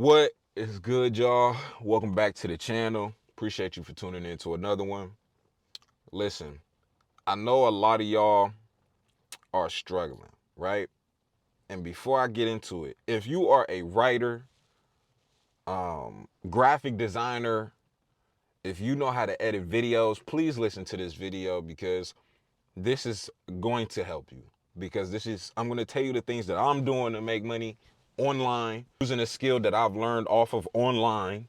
What is good, y'all? Welcome back to the channel. Appreciate you for tuning in to another one. Listen, I know a lot of y'all are struggling, right? And before I get into it, if you are a writer, graphic designer, if you know how to edit videos, please listen to this video because this is going to help you. Because I'm going to tell you the things that I'm doing to make money online, using a skill that I've learned off of online.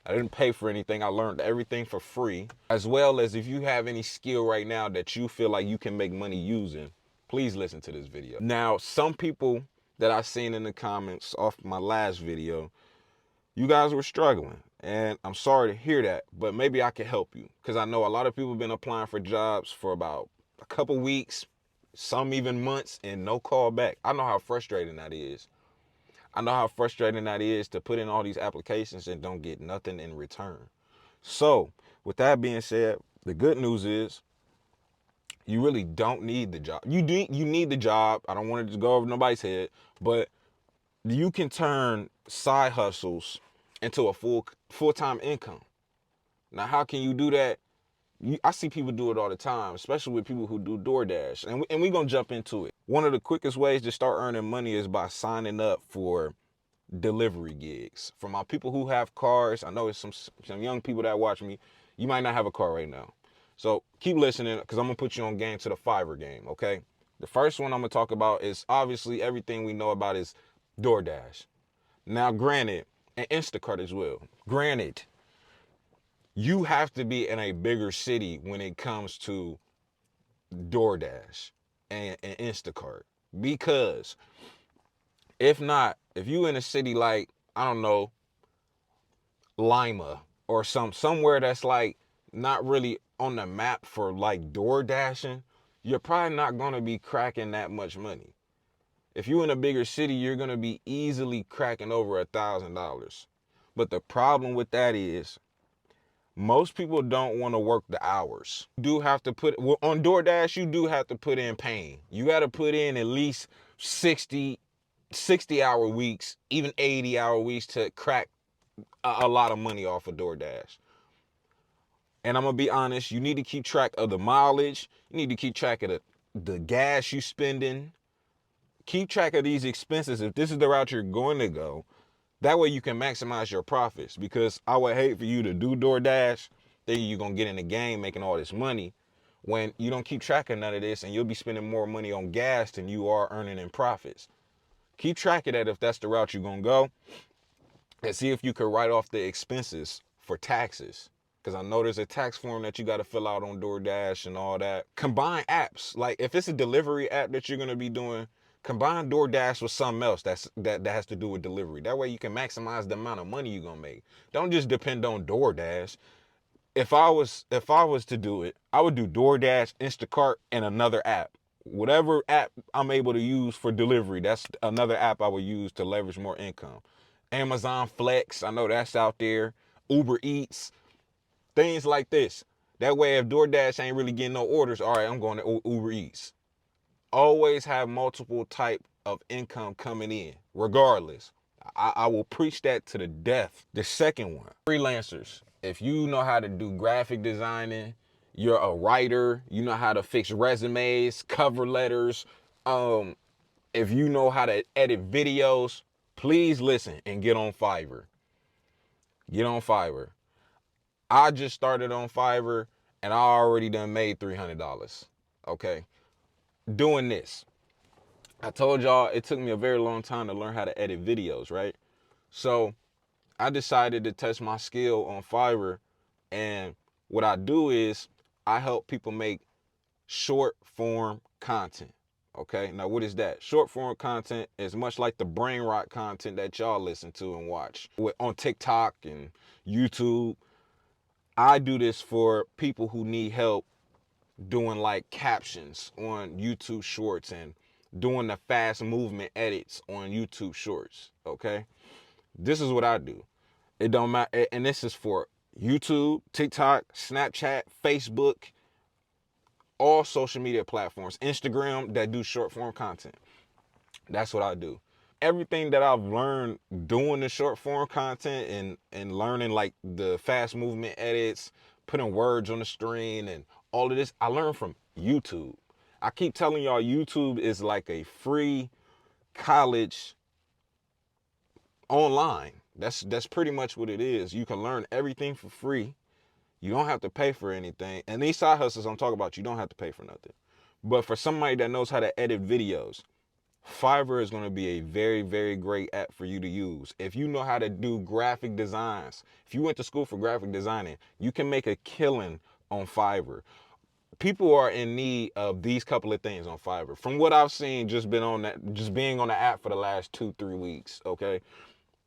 I didn't pay for anything. I learned everything for free. As well as if you have any skill right now that you feel like you can make money using, please listen to this video. Now, some people that I seen in the comments off my last video, you guys were struggling. And I'm sorry to hear that, but maybe I can help you. Because I know a lot of people have been applying for jobs for about a couple weeks, some even months, and no call back. I know how frustrating that is. I know how frustrating that is to put in all these applications and don't get nothing in return. So, with that being said, the good news is you really don't need the job. You need the job. I don't want it to go over nobody's head, but you can turn side hustles into a full-time income. Now, how can you do that? I see people do it all the time, especially with people who do DoorDash. And we're going to jump into it. One of the quickest ways to start earning money is by signing up for delivery gigs. For my people who have cars, I know it's some young people that watch me. You might not have a car right now. So keep listening because I'm going to put you on game to the Fiverr game, okay? The first one I'm going to talk about is obviously everything we know about is DoorDash. Now, granted, and Instacart as well. Granted, you have to be in a bigger city when it comes to DoorDash and Instacart. Because if not, if you in a city like, I don't know, Lima or somewhere that's like not really on the map for like door dashing, you're probably not gonna be cracking that much money. If you're in a bigger city, you're gonna be easily cracking over $1,000. But the problem with that is most people don't want to work the hours. You do have to on DoorDash, you do have to put in pain. You got to put in at least 60 hour weeks, even 80-hour weeks to crack a lot of money off of DoorDash. And I'm going to be honest, you need to keep track of the mileage. You need to keep track of the gas you spending. Keep track of these expenses if this is the route you're going to go. That way you can maximize your profits, because I would hate for you to do DoorDash, thinking you're going to get in the game making all this money when you don't keep track of none of this, and you'll be spending more money on gas than you are earning in profits. Keep track of that if that's the route you're going to go, and see if you could write off the expenses for taxes. Because I know there's a tax form that you got to fill out on DoorDash and all that. Combine apps. Like if it's a delivery app that you're going to be doing, combine DoorDash with something else that has to do with delivery. That way you can maximize the amount of money you're going to make. Don't just depend on DoorDash. If I was to do it, I would do DoorDash, Instacart, and another app. Whatever app I'm able to use for delivery, that's another app I would use to leverage more income. Amazon Flex, I know that's out there. Uber Eats, things like this. That way, if DoorDash ain't really getting no orders, all right, I'm going to Uber Eats. Always have multiple type of income coming in, regardless. I will preach that to the death. The second one, freelancers. If you know how to do graphic designing, you're a writer, you know how to fix resumes, cover letters, if you know how to edit videos, please listen and get on Fiverr. Get on Fiverr. I just started on Fiverr and I already done made $300. Okay. Doing this. I told y'all it took me a very long time to learn how to edit videos, right? So I decided to test my skill on Fiverr, and what I do is I help people make short form content. Okay, now what is that? Short form content is much like the brain rot content that y'all listen to and watch on TikTok and YouTube. I do this for people who need help doing like captions on YouTube Shorts and doing the fast movement edits on YouTube Shorts. Okay, this is what I do. It don't matter, and this is for YouTube, TikTok, Snapchat, Facebook, all social media platforms, Instagram that do short form content. That's what I do. everything that I've learned doing the short form content and learning like the fast movement edits, putting words on the screen and all of this, I learned from YouTube. I keep telling y'all, YouTube is like a free college online. That's pretty much what it is. You can learn everything for free. You don't have to pay for anything. And these side hustles I'm talking about, you don't have to pay for nothing. But for somebody that knows how to edit videos, Fiverr is going to be a very, very great app for you to use. If you know how to do graphic designs, if you went to school for graphic designing, you can make a killing on Fiverr. People are in need of these couple of things on Fiverr. From what I've seen, just being on the app for the last 2-3 weeks, okay?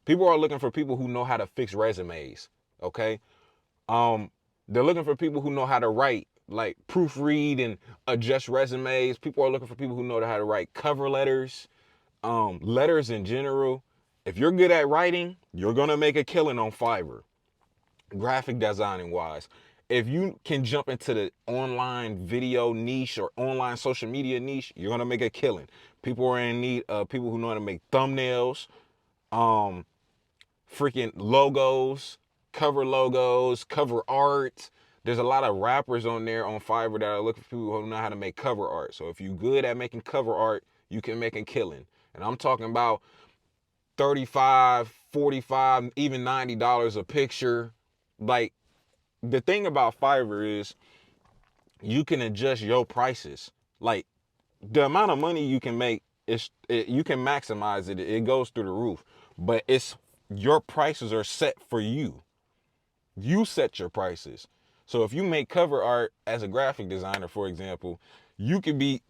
People are looking for people who know how to fix resumes, okay? They're looking for people who know how to write, like proofread and adjust resumes. People are looking for people who know how to write cover letters, letters in general. If you're good at writing, you're gonna make a killing on Fiverr, graphic designing wise. If you can jump into the online video niche or online social media niche, you're gonna make a killing. People are in need of people who know how to make thumbnails, freaking logos, cover art. There's a lot of rappers on there on Fiverr that are looking for people who know how to make cover art. So if you're good at making cover art, you can make a killing. And I'm talking about 35, 45, even $90 a picture. Like, the thing about Fiverr is you can adjust your prices. Like, the amount of money you can make you can maximize it. It goes through the roof. But it's your prices are set for you. You set your prices. So if you make cover art as a graphic designer, for example, you could be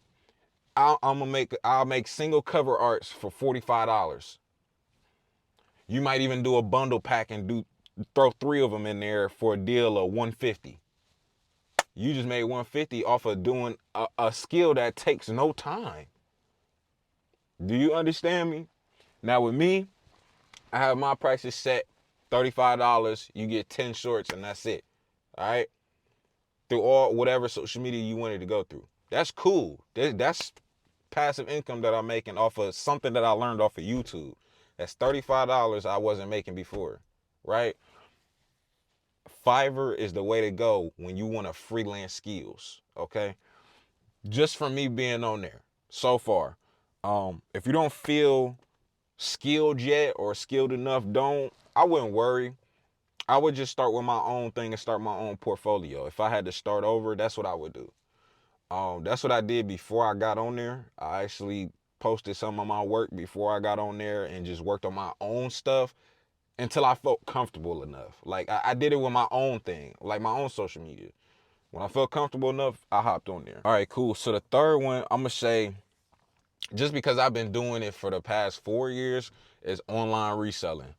I'll make single cover arts for $45. You might even do a bundle pack and throw 3 of them in there for a deal of $150. You just made $150 off of doing a skill that takes no time. Do you understand me? Now with me, I have my prices set $35. You get 10 shorts and that's it. All right? Through all whatever social media you wanted to go through. That's cool. That's passive income that I'm making off of something that I learned off of YouTube. That's $35 I wasn't making before, right? Fiverr is the way to go when you want to freelance skills, okay? Just from me being on there so far. If you don't feel skilled yet or skilled enough, I wouldn't worry. I would just start with my own thing and start my own portfolio. If I had to start over, that's what I would do. That's what I did before I got on there. I actually posted some of my work before I got on there and just worked on my own stuff until I felt comfortable enough. Like I did it with my own thing, like my own social media. When I felt comfortable enough, I hopped on there. All right, cool. So the third one, I'm gonna say, just because I've been doing it for the past 4 years, is online reselling.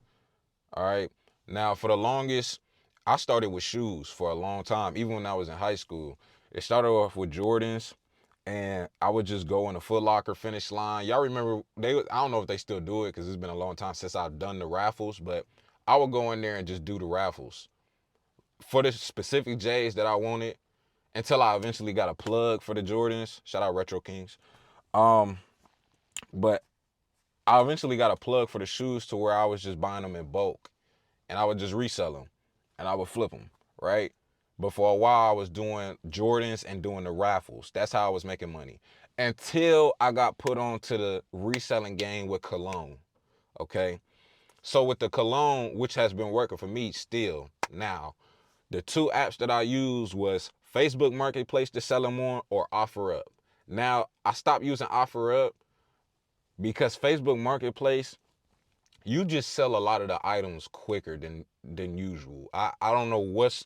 All right. Now, for the longest, I started with shoes for a long time, even when I was in high school. It started off with Jordans, and I would just go in the Foot Locker finish line. Y'all remember, I don't know if they still do it because it's been a long time since I've done the raffles, but I would go in there and just do the raffles for the specific J's that I wanted until I eventually got a plug for the Jordans. Shout out Retro Kings. But I eventually got a plug for the shoes to where I was just buying them in bulk. And I would just resell them and I would flip them, right? But for a while I was doing Jordans and doing the raffles. That's how I was making money until I got put onto the reselling game with cologne, okay? So with the cologne, which has been working for me still now, the 2 apps that I used was Facebook Marketplace to sell them on or OfferUp. Now, I stopped using OfferUp because Facebook Marketplace, you just sell a lot of the items quicker than usual. I don't know what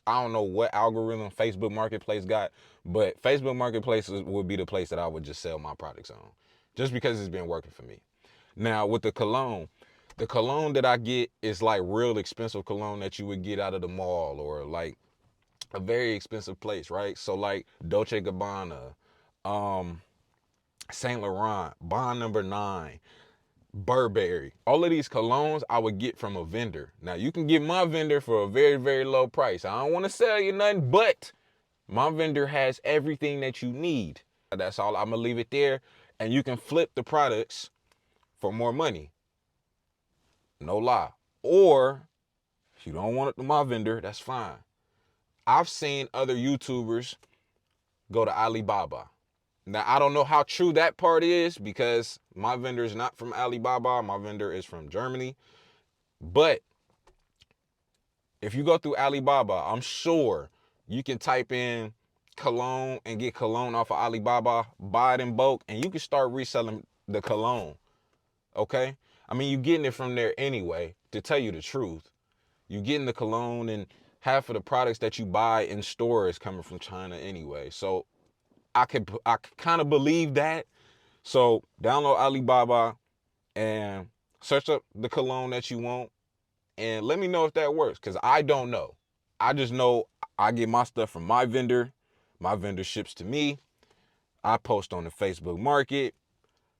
algorithm Facebook Marketplace got, but Facebook Marketplace would be the place that I would just sell my products on, just because it's been working for me. Now with the cologne that I get is like real expensive cologne that you would get out of the mall or like a very expensive place, right? So like Dolce & Gabbana, Saint Laurent, Bond Number 9, Burberry. All of these colognes I would get from a vendor. Now you can get my vendor for a very, very low price. I don't want to sell you nothing, but my vendor has everything that you need. That's all. I'm gonna leave it there, and you can flip the products for more money. No lie. Or if you don't want it to my vendor, that's fine. I've seen other YouTubers go to Alibaba. Now, I don't know how true that part is because my vendor is not from Alibaba. My vendor is from Germany. But if you go through Alibaba, I'm sure you can type in cologne and get cologne off of Alibaba, buy it in bulk, and you can start reselling the cologne. Okay? I mean, you're getting it from there anyway, to tell you the truth. You're getting the cologne, and half of the products that you buy in store is coming from China anyway. So I kind of believe that. So download Alibaba and search up the cologne that you want and let me know if that works, because I don't know. I just know I get my stuff from my vendor. My vendor ships to me. I post on the Facebook market,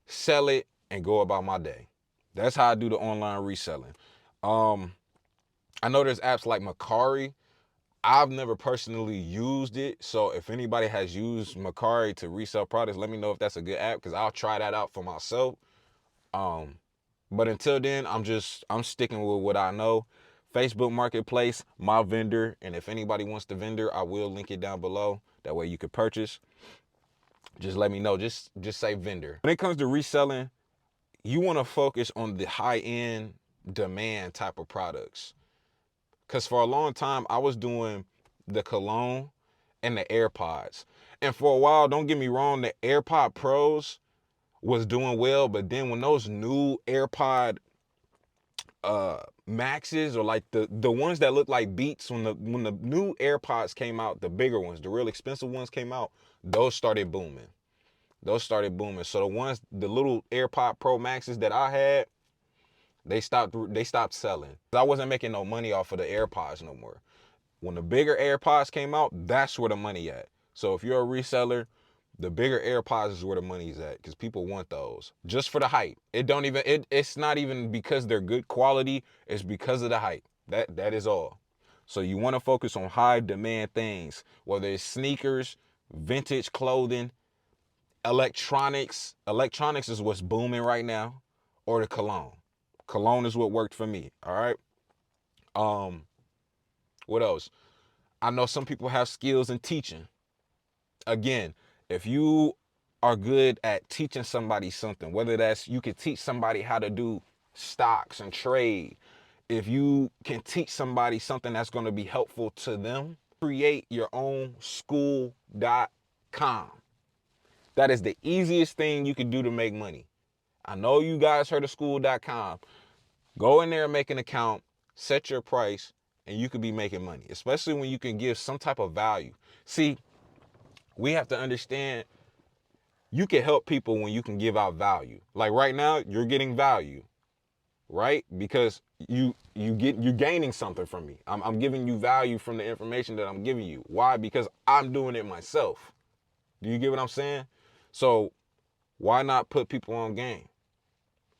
sell it, and go about my day. That's how I do the online reselling. I know there's apps like Mercari. I've never personally used it, so if anybody has used Mercari to resell products, let me know if that's a good app, because I'll try that out for myself. But until then, I'm sticking with what I know. Facebook Marketplace, my vendor, and if anybody wants the vendor, I will link it down below. That way you can purchase. Just let me know. Just say vendor. When it comes to reselling, you want to focus on the high-end demand type of products. Because for a long time, I was doing the cologne and the AirPods. And for a while, don't get me wrong, the AirPod Pros was doing well, but then when those new AirPod Maxes, or like the ones that look like Beats, when the new AirPods came out, the bigger ones, the real expensive ones came out, those started booming. So the little AirPod Pro Maxes that I had, they stopped selling. I wasn't making no money off of the AirPods no more. When the bigger AirPods came out, that's where the money at. So if you're a reseller, the bigger AirPods is where the money's at, because people want those just for the hype. It's not even because they're good quality. It's because of the hype. That is all. So you want to focus on high demand things, whether it's sneakers, vintage clothing, electronics. Electronics is what's booming right now, or the cologne. Cologne is what worked for me. All right. What else? I know some people have skills in teaching. Again, if you are good at teaching somebody something, whether that's you can teach somebody how to do stocks and trade, if you can teach somebody something that's going to be helpful to them, create your own school.com. That is the easiest thing you can do to make money. I know you guys heard of school.com. Go in there and make an account, set your price, and you could be making money, especially when you can give some type of value. See, we have to understand you can help people when you can give out value. Like right now, you're getting value, right? Because you're gaining something from me. I'm giving you value from the information that I'm giving you. Why? Because I'm doing it myself. Do you get what I'm saying? So why not put people on game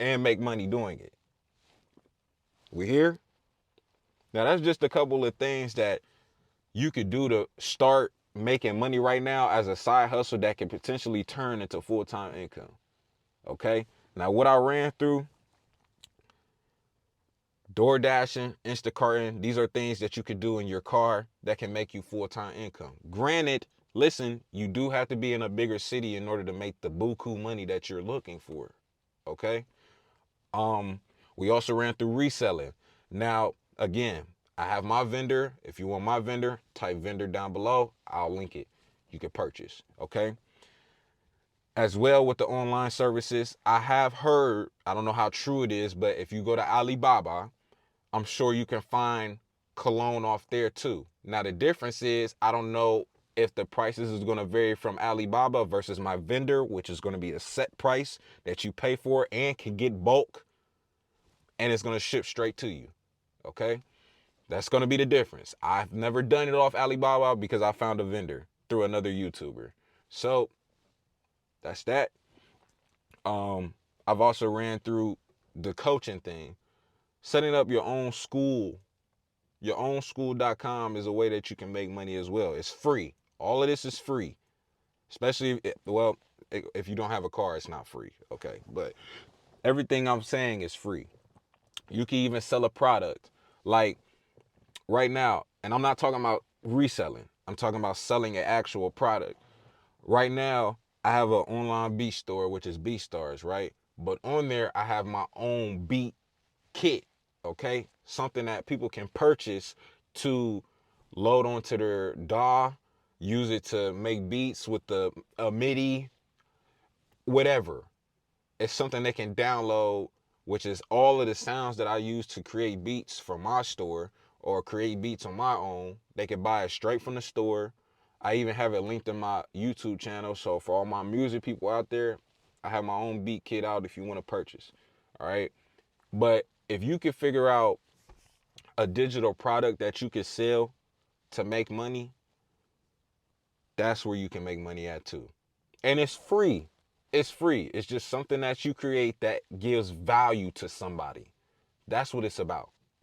and make money doing it? We here? Now that's just a couple of things that you could do to start making money right now as a side hustle that can potentially turn into full-time income. Okay? Now what I ran through, door dashing, Instacarting, these are things that you could do in your car that can make you full-time income. Granted, listen, you do have to be in a bigger city in order to make the buku money that you're looking for. Okay? We also ran through reselling. Now, again, I have my vendor. If you want my vendor, type vendor down below. I'll link it. You can purchase. Okay? As well with the online services, I have heard, I don't know how true it is, but if you go to Alibaba, I'm sure you can find cologne off there too. Now the difference is, I don't know if the prices is going to vary from Alibaba versus my vendor, which is going to be a set price that you pay for and can get bulk, and it's going to ship straight to you. Okay? That's going to be the difference. I've never done it off Alibaba because I found a vendor through another YouTuber. So that's that. I've also ran through the coaching thing. Setting up your own school. Your own school.com is a way that you can make money as well. It's free. All of this is free. Especially if you don't have a car, it's not free. Okay. But everything I'm saying is free. You can even sell a product. Like right now, and I'm not talking about reselling. I'm talking about selling an actual product. Right now, I have an online beat store, which is BeatStars, right? But on there, I have my own beat kit, okay? Something that people can purchase to load onto their DAW, use it to make beats with the MIDI, whatever. It's something they can download, which is all of the sounds that I use to create beats for my store or create beats on my own. They can buy it straight from the store. I even have it linked in my YouTube channel. So for all my music people out there, I have my own beat kit out if you want to purchase. All right. But if you can figure out a digital product that you can sell to make money, that's where you can make money at too. And it's free. It's free. It's just something that you create that gives value to somebody. That's what it's about.